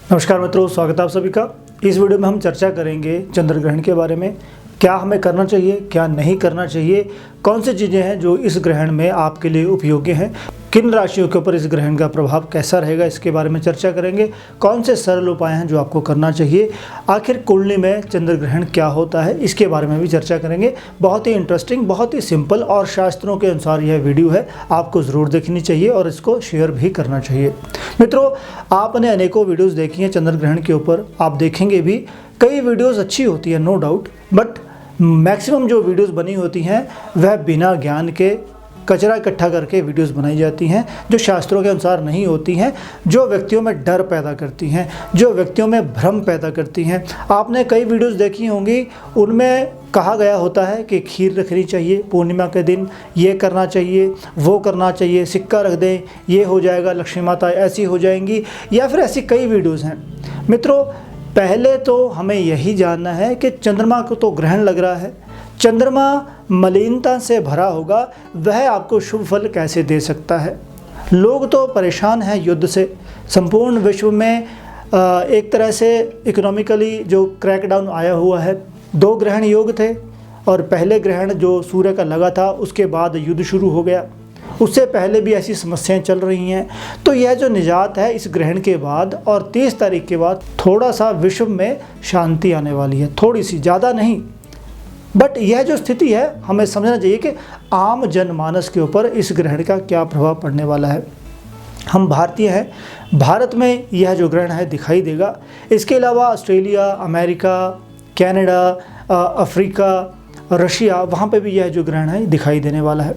नमस्कार मित्रों, स्वागत है आप सभी का। इस वीडियो में हम चर्चा करेंगे चंद्र ग्रहण के बारे में। क्या हमें करना चाहिए, क्या नहीं करना चाहिए, कौन सी चीज़ें हैं जो इस ग्रहण में आपके लिए उपयोगी हैं, किन राशियों के ऊपर इस ग्रहण का प्रभाव कैसा रहेगा, इसके बारे में चर्चा करेंगे। कौन से सरल उपाय हैं जो आपको करना चाहिए, आखिर कुंडली में चंद्र ग्रहण क्या होता है, इसके बारे में भी चर्चा करेंगे। बहुत ही इंटरेस्टिंग, बहुत ही सिंपल और शास्त्रों के अनुसार यह वीडियो है, आपको ज़रूर देखनी चाहिए और इसको शेयर भी करना चाहिए। मित्रों, आपने अनेकों वीडियोज़ देखी हैं चंद्र ग्रहण के ऊपर, आप देखेंगे भी। कई वीडियोज़ अच्छी होती है, नो डाउट, बट मैक्सिमम जो वीडियोस बनी होती हैं वह बिना ज्ञान के कचरा इकट्ठा करके वीडियोस बनाई जाती हैं, जो शास्त्रों के अनुसार नहीं होती हैं, जो व्यक्तियों में डर पैदा करती हैं, जो व्यक्तियों में भ्रम पैदा करती हैं। आपने कई वीडियोस देखी होंगी, उनमें कहा गया होता है कि खीर रखनी चाहिए पूर्णिमा के दिन, ये करना चाहिए, वो करना चाहिए, सिक्का रख दें, ये हो जाएगा, लक्ष्मी माता ऐसी हो जाएंगी, या फिर ऐसी कई वीडियोज़ हैं। मित्रों, पहले तो हमें यही जानना है कि चंद्रमा को तो ग्रहण लग रहा है, चंद्रमा मलिनता से भरा होगा, वह आपको शुभ फल कैसे दे सकता है। लोग तो परेशान हैं युद्ध से। संपूर्ण विश्व में एक तरह से इकोनॉमिकली जो क्रैकडाउन आया हुआ है। 2 ग्रहण योग थे और पहले ग्रहण जो सूर्य का लगा था, उसके बाद युद्ध शुरू हो गया। उससे पहले भी ऐसी समस्याएं चल रही हैं। तो यह जो निजात है इस ग्रहण के बाद और 30 तारीख के बाद थोड़ा सा विश्व में शांति आने वाली है, थोड़ी सी, ज़्यादा नहीं। बट यह जो स्थिति है, हमें समझना चाहिए कि आम जनमानस के ऊपर इस ग्रहण का क्या प्रभाव पड़ने वाला है। हम भारतीय हैं, भारत में यह जो ग्रहण है दिखाई देगा। इसके अलावा Australia, America, Canada, Africa, Russia, वहाँ पे भी यह जो ग्रहण है दिखाई देने वाला है।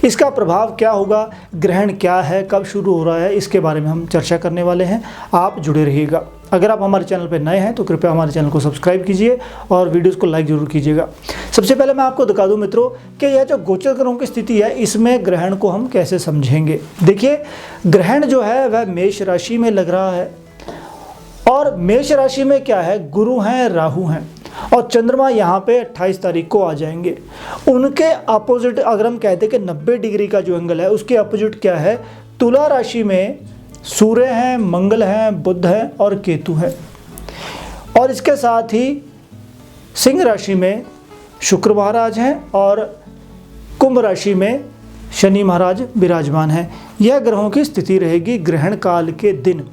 इसका प्रभाव क्या होगा, ग्रहण क्या है, कब शुरू हो रहा है, इसके बारे में हम चर्चा करने वाले हैं। आप जुड़े रहिएगा। अगर आप हमारे चैनल पर नए हैं तो कृपया हमारे चैनल को सब्सक्राइब कीजिए और वीडियोस को लाइक जरूर कीजिएगा। सबसे पहले मैं आपको दिखा दूं मित्रों कि यह जो गोचर ग्रहों की स्थिति है, इसमें ग्रहण को हम कैसे समझेंगे। देखिए, ग्रहण जो है वह मेष राशि में लग रहा है और मेष राशि में क्या है, गुरु हैं, राहु हैं और चंद्रमा यहाँ पे 28 तारीख को आ जाएंगे। उनके अपोजिट अगर हम कहते हैं कि 90 डिग्री का जो एंगल है, उसके अपोजिट क्या है, तुला राशि में सूर्य हैं, मंगल हैं, बुध हैं और केतु हैं। और इसके साथ ही सिंह राशि में शुक्र महाराज हैं और कुंभ राशि में शनि महाराज विराजमान हैं। यह ग्रहों की स्थिति रहेगी ग्रहण काल के दिन।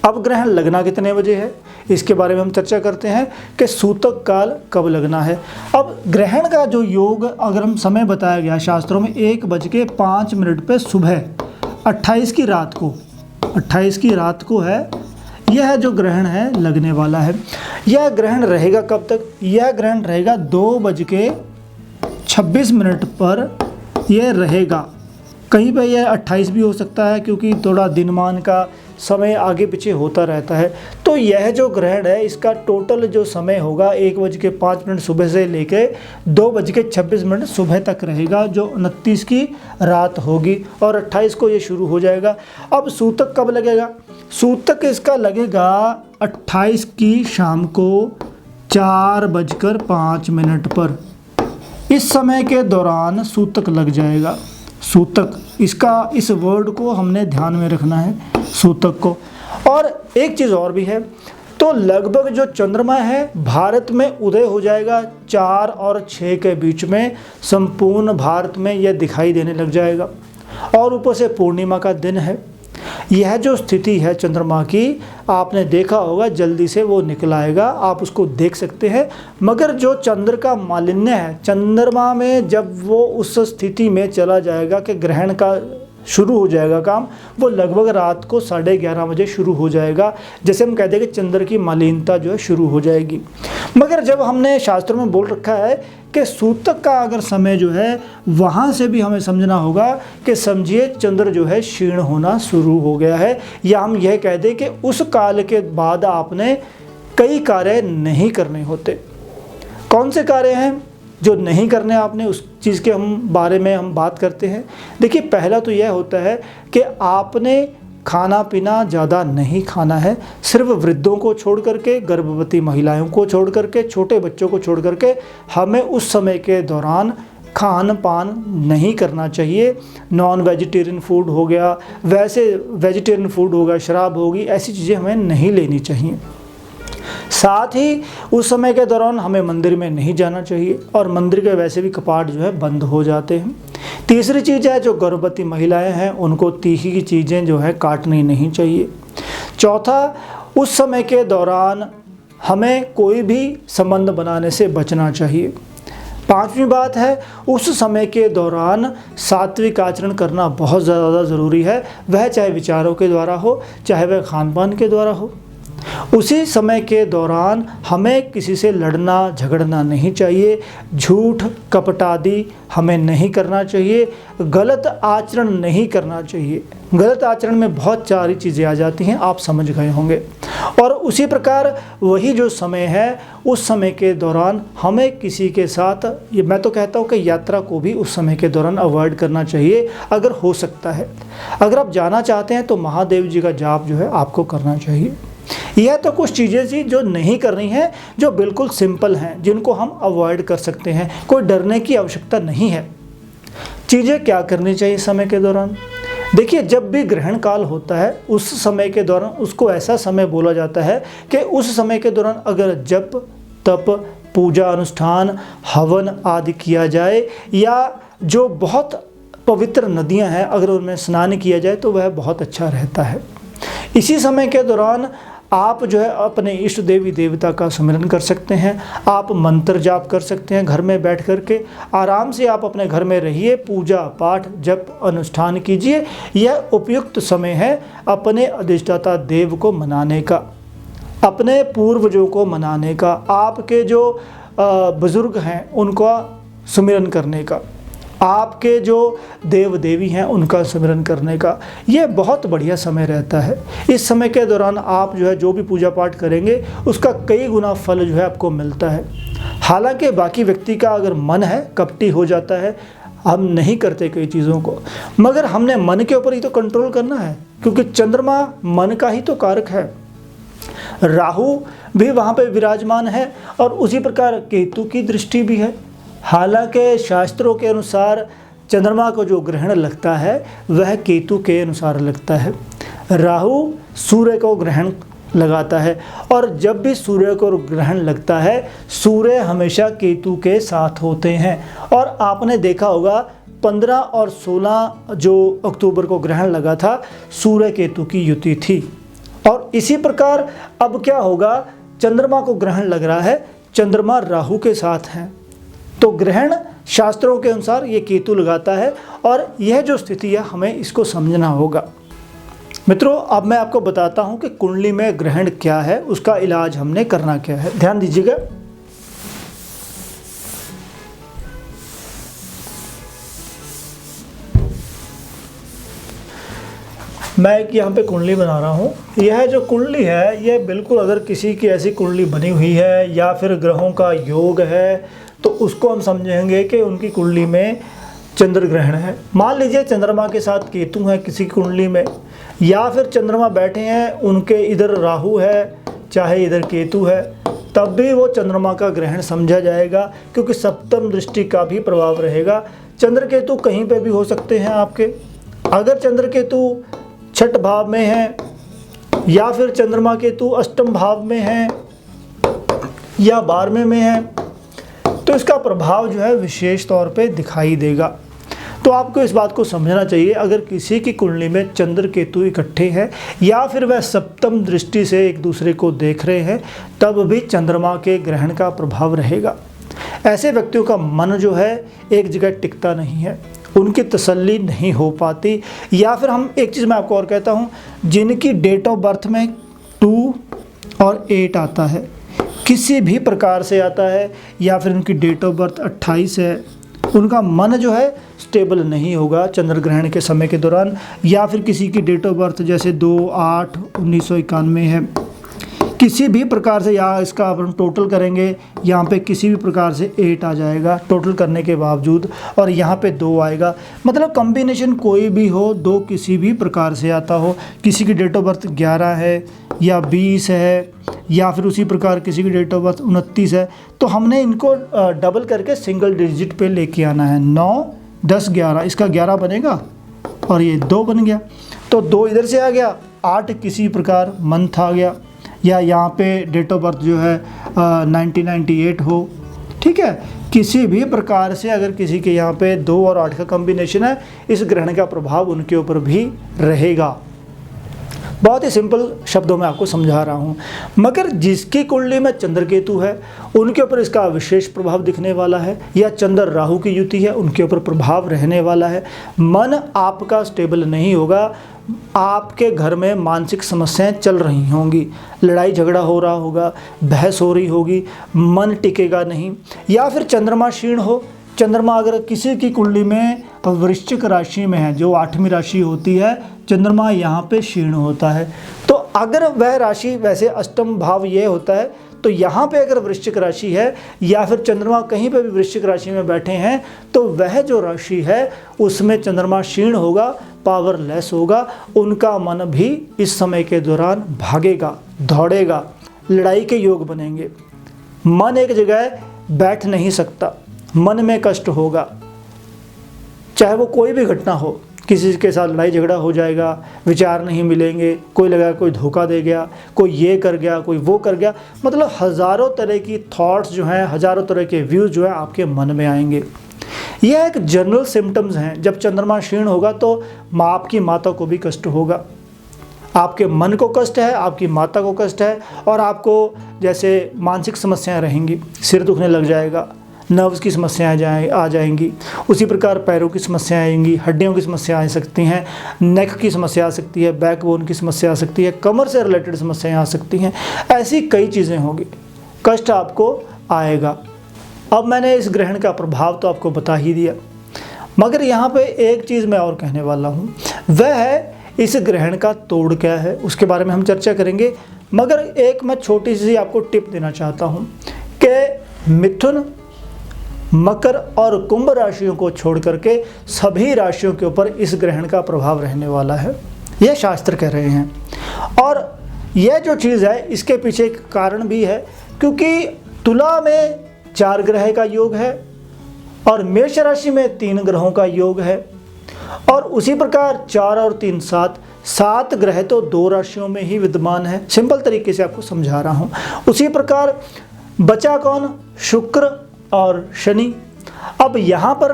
अब ग्रहण लगना कितने बजे है, इसके बारे में हम चर्चा करते हैं कि सूतक काल कब लगना है। अब ग्रहण का जो योग अगर हम समय बताया गया शास्त्रों में 1:05 पे सुबह 28 की रात को, 28 की रात को है यह जो ग्रहण है लगने वाला है। यह ग्रहण रहेगा कब तक, यह ग्रहण रहेगा 2:26 पर यह रहेगा। कहीं पे यह 28 भी हो सकता है क्योंकि थोड़ा दिनमान का समय आगे पीछे होता रहता है। तो यह जो ग्रहण है इसका टोटल जो समय होगा 1:05 सुबह से लेके 2:26 सुबह तक रहेगा, जो 29 की रात होगी और 28 को ये शुरू हो जाएगा। अब सूतक कब लगेगा, सूतक इसका लगेगा 28 की शाम को 4:05 पर। इस समय के दौरान सूतक लग जाएगा। सूतक, इसका इस वर्ड को हमने ध्यान में रखना है, सूतक को। और एक चीज़ और भी है, तो लगभग जो चंद्रमा है भारत में उदय हो जाएगा 4 और 6 के बीच में, संपूर्ण भारत में यह दिखाई देने लग जाएगा और ऊपर से पूर्णिमा का दिन है। यह जो स्थिति है चंद्रमा की, आपने देखा होगा, जल्दी से वो निकल आएगा, आप उसको देख सकते हैं। मगर जो चंद्र का मालिन्य है, चंद्रमा में जब वो उस स्थिति में चला जाएगा कि ग्रहण का शुरू हो जाएगा काम, वो लगभग रात को 11:30 बजे शुरू हो जाएगा। जैसे हम कहते हैं कि चंद्र की मालिनता जो है शुरू हो जाएगी। मगर जब हमने शास्त्रों में बोल रखा है कि सूतक का अगर समय जो है, वहाँ से भी हमें समझना होगा कि समझिए चंद्र जो है क्षीण होना शुरू हो गया है, या हम यह कह दें कि उस काल के बाद आपने कई कार्य नहीं करने होते। कौन से कार्य हैं जो नहीं करने आपने, उस चीज़ के बारे में हम बात करते हैं। देखिए, पहला तो यह होता है कि आपने खाना पीना ज़्यादा नहीं खाना है। सिर्फ वृद्धों को छोड़ करके, गर्भवती महिलाओं को छोड़ करके, छोटे बच्चों को छोड़ करके हमें उस समय के दौरान खान पान नहीं करना चाहिए। नॉन वेजिटेरियन फूड हो गया, वैसे वेजिटेरियन फूड होगा, शराब होगी, ऐसी चीज़ें हमें नहीं लेनी चाहिए। साथ ही उस समय के दौरान हमें मंदिर में नहीं जाना चाहिए और मंदिर के वैसे भी कपाट जो है बंद हो जाते हैं। तीसरी चीज़ है, जो गर्भवती महिलाएं हैं उनको तीखी की चीज़ें जो है काटनी नहीं चाहिए। चौथा, उस समय के दौरान हमें कोई भी संबंध बनाने से बचना चाहिए। पांचवी बात है, उस समय के दौरान सात्विक आचरण करना बहुत ज़्यादा ज़रूरी है, वह चाहे विचारों के द्वारा हो, चाहे वह खान पान के द्वारा हो। उसी समय के दौरान हमें किसी से लड़ना झगड़ना नहीं चाहिए, झूठ कपट आदि हमें नहीं करना चाहिए, गलत आचरण नहीं करना चाहिए। गलत आचरण में बहुत सारी चीज़ें आ जाती हैं, आप समझ गए होंगे। और उसी प्रकार वही जो समय है, उस समय के दौरान हमें किसी के साथ, ये मैं तो कहता हूँ कि यात्रा को भी उस समय के दौरान अवॉइड करना चाहिए अगर हो सकता है। अगर आप जाना चाहते हैं तो महादेव जी का जाप जो है आपको करना चाहिए। यह तो कुछ चीज़ें थी जो नहीं करनी है, जो बिल्कुल सिंपल हैं, जिनको हम अवॉइड कर सकते हैं, कोई डरने की आवश्यकता नहीं है। चीज़ें क्या करनी चाहिए समय के दौरान? देखिए, जब भी ग्रहण काल होता है उस समय के दौरान उसको ऐसा समय बोला जाता है कि उस समय के दौरान अगर जप तप पूजा अनुष्ठान हवन आदि किया जाए या जो बहुत पवित्र नदियां हैं अगर उनमें स्नान किया जाए तो वह बहुत अच्छा रहता है। इसी समय के दौरान आप जो है अपने इष्ट देवी देवता का स्मरण कर सकते हैं, आप मंत्र जाप कर सकते हैं। घर में बैठ कर के आराम से आप अपने घर में रहिए, पूजा पाठ जप अनुष्ठान कीजिए। यह उपयुक्त समय है अपने अधिष्ठाता देव को मनाने का, अपने पूर्वजों को मनाने का, आपके जो बुजुर्ग हैं उनका स्मरण करने का, आपके जो देव देवी हैं उनका स्मरण करने का। ये बहुत बढ़िया समय रहता है। इस समय के दौरान आप जो है जो भी पूजा पाठ करेंगे उसका कई गुना फल जो है आपको मिलता है। हालांकि बाकी व्यक्ति का अगर मन है कपटी हो जाता है, हम नहीं करते कई चीज़ों को, मगर हमने मन के ऊपर ही तो कंट्रोल करना है, क्योंकि चंद्रमा मन का ही तो कारक है। राहु भी वहाँ पे विराजमान है और उसी प्रकार केतु की दृष्टि भी है। हालांकि शास्त्रों के अनुसार चंद्रमा को जो ग्रहण लगता है वह केतु के अनुसार लगता है। राहु सूर्य को ग्रहण लगाता है और जब भी सूर्य को ग्रहण लगता है सूर्य हमेशा केतु के साथ होते हैं। और आपने देखा होगा 15 और 16 जो अक्टूबर को ग्रहण लगा था, सूर्य केतु की युति थी। और इसी प्रकार अब क्या होगा, चंद्रमा को ग्रहण लग रहा है, चंद्रमा राहु के साथ है, तो ग्रहण शास्त्रों के अनुसार ये केतु लगाता है। और यह जो स्थिति है हमें इसको समझना होगा। मित्रों, अब मैं आपको बताता हूं कि कुंडली में ग्रहण क्या है, उसका इलाज हमने करना क्या है। ध्यान दीजिएगा। मैं एक यहाँ पे कुंडली बना रहा हूँ। यह जो कुंडली है यह बिल्कुल, अगर किसी की ऐसी कुंडली बनी हुई है या फिर ग्रहों का योग है तो उसको हम समझेंगे कि उनकी कुंडली में चंद्र ग्रहण है। मान लीजिए चंद्रमा के साथ केतु है किसी की कुंडली में, या फिर चंद्रमा बैठे हैं उनके इधर राहु है चाहे इधर केतु है, तब भी वो चंद्रमा का ग्रहण समझा जाएगा, क्योंकि सप्तम दृष्टि का भी प्रभाव रहेगा। चंद्र केतु कहीं पे भी हो सकते हैं आपके। अगर चंद्र केतु छठ भाव में है या फिर चंद्रमा केतु अष्टम भाव में है या 12वें में है तो इसका प्रभाव जो है विशेष तौर पे दिखाई देगा। तो आपको इस बात को समझना चाहिए, अगर किसी की कुंडली में चंद्र केतु इकट्ठे हैं या फिर वह सप्तम दृष्टि से एक दूसरे को देख रहे हैं, तब भी चंद्रमा के ग्रहण का प्रभाव रहेगा। ऐसे व्यक्तियों का मन जो है एक जगह टिकता नहीं है, उनकी तसल्ली नहीं हो पाती। या फिर हम एक चीज़ मैं आपको और कहता हूँ, जिनकी डेट ऑफ बर्थ में 2 और 8 आता है, किसी भी प्रकार से आता है, या फिर उनकी डेट ऑफ बर्थ 28 है, उनका मन जो है स्टेबल नहीं होगा चंद्र ग्रहण के समय के दौरान। या फिर किसी की डेट ऑफ बर्थ जैसे 2/8/1991 है, किसी भी प्रकार से, या इसका अपन टोटल करेंगे यहाँ पे किसी भी प्रकार से 8 आ जाएगा टोटल करने के बावजूद, और यहाँ पे 2 आएगा। मतलब कॉम्बिनेशन कोई भी हो, 2 किसी भी प्रकार से आता हो, किसी की डेट ऑफ बर्थ 11 है या 20 है या फिर उसी प्रकार किसी की डेट ऑफ बर्थ 29 है, तो हमने इनको डबल करके सिंगल डिजिट पे लेके आना है। 9, 10, 11, इसका 11 बनेगा और ये 2 बन गया, तो 2 इधर से आ गया, 8 किसी प्रकार मंथ आ गया, या यहाँ पे डेट ऑफ बर्थ जो है 1998 हो, ठीक है। किसी भी प्रकार से अगर किसी के यहाँ पे 2 और 8 का कॉम्बिनेशन है, इस ग्रहण का प्रभाव उनके ऊपर भी रहेगा। बहुत ही सिंपल शब्दों में आपको समझा रहा हूँ। मगर जिसकी कुंडली में चंद्र केतु है उनके ऊपर इसका विशेष प्रभाव दिखने वाला है, या चंद्र राहु की युति है उनके ऊपर प्रभाव रहने वाला है। मन आपका स्टेबल नहीं होगा, आपके घर में मानसिक समस्याएं चल रही होंगी, लड़ाई झगड़ा हो रहा होगा, बहस हो रही होगी, मन टिकेगा नहीं। या फिर चंद्रमा क्षीण हो, चंद्रमा अगर किसी की कुंडली में वृश्चिक राशि में है, जो 8वीं राशि होती है, चंद्रमा यहाँ पे क्षीण होता है, तो अगर वह राशि, वैसे अष्टम भाव ये होता है, तो यहाँ पे अगर वृश्चिक राशि है या फिर चंद्रमा कहीं पे भी वृश्चिक राशि में बैठे हैं, तो वह जो राशि है उसमें चंद्रमा क्षीण होगा, पावरलेस होगा, उनका मन भी इस समय के दौरान भागेगा, दौड़ेगा, लड़ाई के योग बनेंगे, मन एक जगह बैठ नहीं सकता, मन में कष्ट होगा, चाहे वो कोई भी घटना हो, किसी के साथ लड़ाई झगड़ा हो जाएगा, विचार नहीं मिलेंगे, कोई लगा कोई धोखा दे गया, कोई ये कर गया, कोई वो कर गया, मतलब हज़ारों तरह की थॉट्स जो हैं, हज़ारों तरह के व्यूज़ जो हैं आपके मन में आएंगे। यह एक जनरल सिम्टम्स हैं। जब चंद्रमा क्षीण होगा तो आपकी माता को भी कष्ट होगा, आपके मन को कष्ट है, आपकी माता को कष्ट है, और आपको जैसे मानसिक समस्याएं रहेंगी, सिर दुखने लग जाएगा, नर्व्स की समस्याएं आ जाएंगी, उसी प्रकार पैरों की समस्याएं आएंगी, हड्डियों की समस्या आ सकती हैं, नेक की समस्या आ सकती है, बैकबोन की समस्या आ सकती है, कमर से रिलेटेड समस्याएं आ सकती हैं, ऐसी कई चीज़ें होंगी, कष्ट आपको आएगा। अब मैंने इस ग्रहण का प्रभाव तो आपको बता ही दिया, मगर यहाँ पे एक चीज़ मैं और कहने वाला हूँ, वह है इस ग्रहण का तोड़ क्या है, उसके बारे में हम चर्चा करेंगे। मगर एक मैं छोटी सी आपको टिप देना चाहता हूँ कि मिथुन, मकर और कुंभ राशियों को छोड़ करके सभी राशियों के ऊपर इस ग्रहण का प्रभाव रहने वाला है, यह शास्त्र कह रहे हैं। और यह जो चीज़ है इसके पीछे एक कारण भी है, क्योंकि तुला में 4 ग्रह का योग है और मेष राशि में 3 ग्रहों का योग है, और उसी प्रकार 4 और 3 7 ग्रह तो 2 राशियों में ही विद्यमान है। सिंपल तरीके से आपको समझा रहा हूँ। उसी प्रकार बचा कौन? शुक्र और शनि। अब यहाँ पर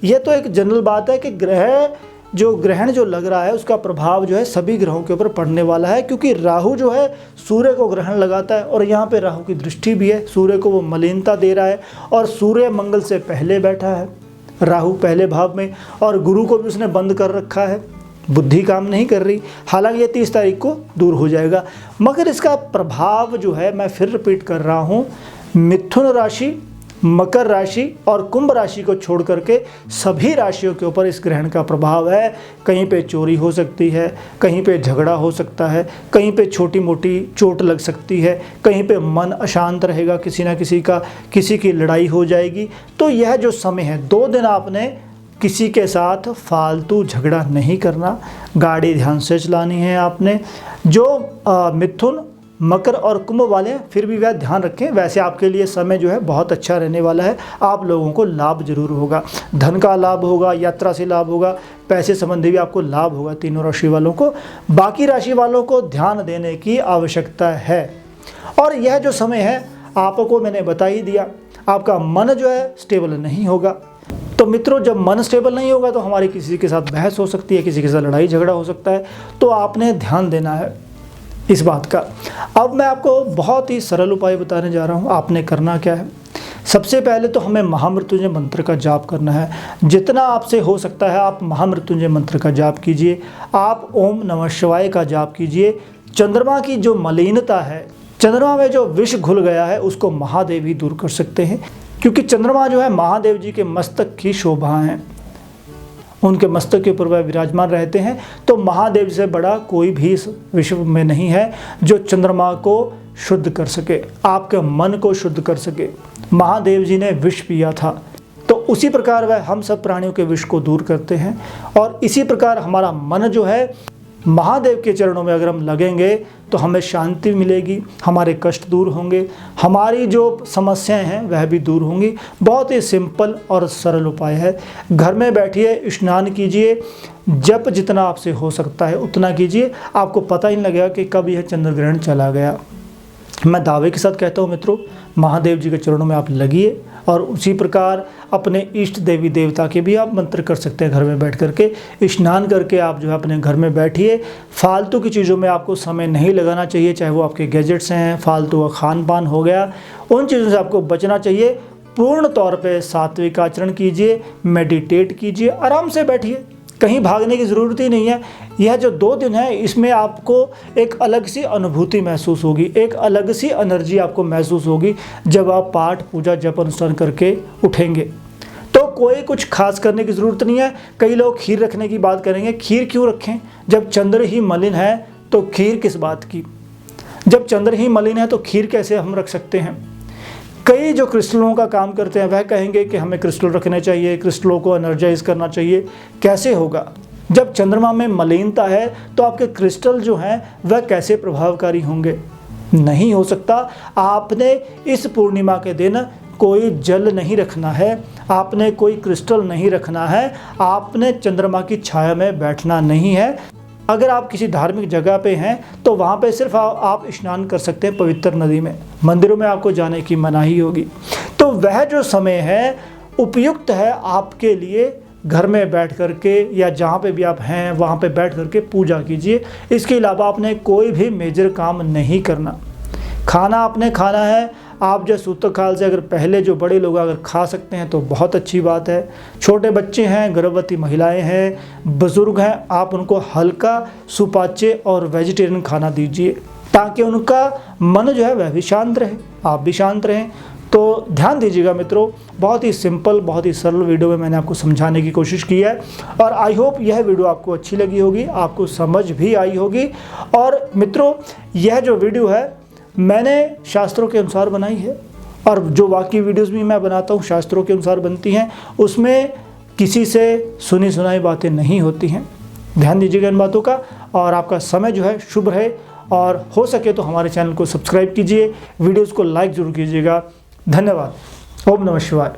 यह तो एक जनरल बात है कि ग्रहण जो लग रहा है उसका प्रभाव जो है सभी ग्रहों के ऊपर पड़ने वाला है, क्योंकि राहु जो है सूर्य को ग्रहण लगाता है, और यहाँ पे राहु की दृष्टि भी है, सूर्य को वो मलिनता दे रहा है, और सूर्य मंगल से पहले बैठा है, राहु पहले भाव में, और गुरु को भी उसने बंद कर रखा है, बुद्धि काम नहीं कर रही। हालांकि ये 30 तारीख को दूर हो जाएगा, मगर इसका प्रभाव जो है, मैं फिर रिपीट कर रहा हूँ, मिथुन राशि, मकर राशि और कुंभ राशि को छोड़ करके सभी राशियों के ऊपर इस ग्रहण का प्रभाव है। कहीं पे चोरी हो सकती है, कहीं पे झगड़ा हो सकता है, कहीं पे छोटी मोटी चोट लग सकती है, कहीं पे मन अशांत रहेगा किसी ना किसी का, किसी की लड़ाई हो जाएगी। तो यह जो समय है, 2 दिन आपने किसी के साथ फालतू झगड़ा नहीं करना, गाड़ी ध्यान से चलानी है आपने। जो मिथुन, मकर और कुंभ वाले फिर भी वह ध्यान रखें, वैसे आपके लिए समय जो है बहुत अच्छा रहने वाला है, आप लोगों को लाभ जरूर होगा, धन का लाभ होगा, यात्रा से लाभ होगा, पैसे संबंधी भी आपको लाभ होगा तीनों राशि वालों को। बाकी राशि वालों को ध्यान देने की आवश्यकता है। और यह जो समय है आपको मैंने बता ही दिया, आपका मन जो है स्टेबल नहीं होगा। तो मित्रों, जब मन स्टेबल नहीं होगा तो हमारी किसी के साथ बहस हो सकती है, किसी के साथ लड़ाई झगड़ा हो सकता है, तो आपने ध्यान देना है इस बात का। अब मैं आपको बहुत ही सरल उपाय बताने जा रहा हूँ। आपने करना क्या है, सबसे पहले तो हमें महामृत्युंजय मंत्र का जाप करना है। जितना आपसे हो सकता है आप महामृत्युंजय मंत्र का जाप कीजिए, आप ओम नमः शिवाय का जाप कीजिए। चंद्रमा की जो मलिनता है, चंद्रमा में जो विष घुल गया है, उसको महादेव ही दूर कर सकते हैं, क्योंकि चंद्रमा जो है महादेव जी के मस्तक की शोभा है, उनके मस्तक के ऊपर वह विराजमान रहते हैं। तो महादेव से बड़ा कोई भी इस विश्व में नहीं है जो चंद्रमा को शुद्ध कर सके, आपके मन को शुद्ध कर सके। महादेव जी ने विष पिया था, तो उसी प्रकार वह हम सब प्राणियों के विष को दूर करते हैं। और इसी प्रकार हमारा मन जो है महादेव के चरणों में अगर हम लगेंगे तो हमें शांति मिलेगी, हमारे कष्ट दूर होंगे, हमारी जो समस्याएं हैं वह भी दूर होंगी। बहुत ही सिंपल और सरल उपाय है। घर में बैठिए, स्नान कीजिए, जप जितना आपसे हो सकता है उतना कीजिए, आपको पता ही नहीं लगेगा कि कब यह चंद्र ग्रहण चला गया। मैं दावे के साथ कहता हूँ मित्रों, महादेव जी के चरणों में आप लगिए और उसी प्रकार अपने इष्ट देवी देवता के भी आप मंत्र कर सकते हैं घर में बैठ करके। स्नान करके आप जो है अपने घर में बैठिए। फालतू की चीज़ों में आपको समय नहीं लगाना चाहिए, चाहे वो आपके गैजेट्स हैं, फालतू का खान पान हो गया, उन चीज़ों से आपको बचना चाहिए। पूर्ण तौर पे सात्विक आचरण कीजिए, मेडिटेट कीजिए, आराम से बैठिए, कहीं भागने की ज़रूरत ही नहीं है। यह जो 2 दिन है इसमें आपको एक अलग सी अनुभूति महसूस होगी, एक अलग सी एनर्जी आपको महसूस होगी जब आप पाठ पूजा जप अनुष्ठान करके उठेंगे। तो कोई कुछ खास करने की ज़रूरत नहीं है। कई लोग खीर रखने की बात करेंगे, खीर क्यों रखें जब चंद्र ही मलिन है, तो खीर किस बात की। जब चंद्र ही मलिन है तो खीर कैसे हम रख सकते हैं। कई जो क्रिस्टलों का काम करते हैं वह कहेंगे कि हमें क्रिस्टल रखने चाहिए, क्रिस्टलों को एनर्जाइज करना चाहिए। कैसे होगा जब चंद्रमा में मलिनता है, तो आपके क्रिस्टल जो हैं वह कैसे प्रभावकारी होंगे। नहीं हो सकता। आपने इस पूर्णिमा के दिन कोई जल नहीं रखना है, आपने कोई क्रिस्टल नहीं रखना है, आपने चंद्रमा की छाया में बैठना नहीं है। अगर आप किसी धार्मिक जगह पे हैं तो वहाँ पे सिर्फ आप स्नान कर सकते हैं पवित्र नदी में, मंदिरों में आपको जाने की मनाही होगी। तो वह जो समय है उपयुक्त है आपके लिए, घर में बैठ करके या जहाँ पे भी आप हैं वहाँ पे बैठ करके पूजा कीजिए। इसके अलावा आपने कोई भी मेजर काम नहीं करना। खाना आपने खाना है, आप जो सूत्र काल से अगर पहले जो बड़े लोग अगर खा सकते हैं तो बहुत अच्छी बात है। छोटे बच्चे हैं, गर्भवती महिलाएं हैं, बुजुर्ग हैं, आप उनको हल्का सुपाच्य और वेजिटेरियन खाना दीजिए ताकि उनका मन जो है वह भी शांत रहे, आप भी शांत रहें। तो ध्यान दीजिएगा मित्रों, बहुत ही सिंपल, बहुत ही सरल वीडियो में मैंने आपको समझाने की कोशिश की है और आई होप यह वीडियो आपको अच्छी लगी होगी, आपको समझ भी आई होगी। और मित्रों, यह जो वीडियो है मैंने शास्त्रों के अनुसार बनाई है और जो बाकी वीडियोस भी मैं बनाता हूँ शास्त्रों के अनुसार बनती हैं, उसमें किसी से सुनी सुनाई बातें नहीं होती हैं। ध्यान दीजिएगा इन बातों का और आपका समय जो है शुभ रहे। और हो सके तो हमारे चैनल को सब्सक्राइब कीजिए, वीडियोस को लाइक ज़रूर कीजिएगा। धन्यवाद। ओम नमः शिवाय।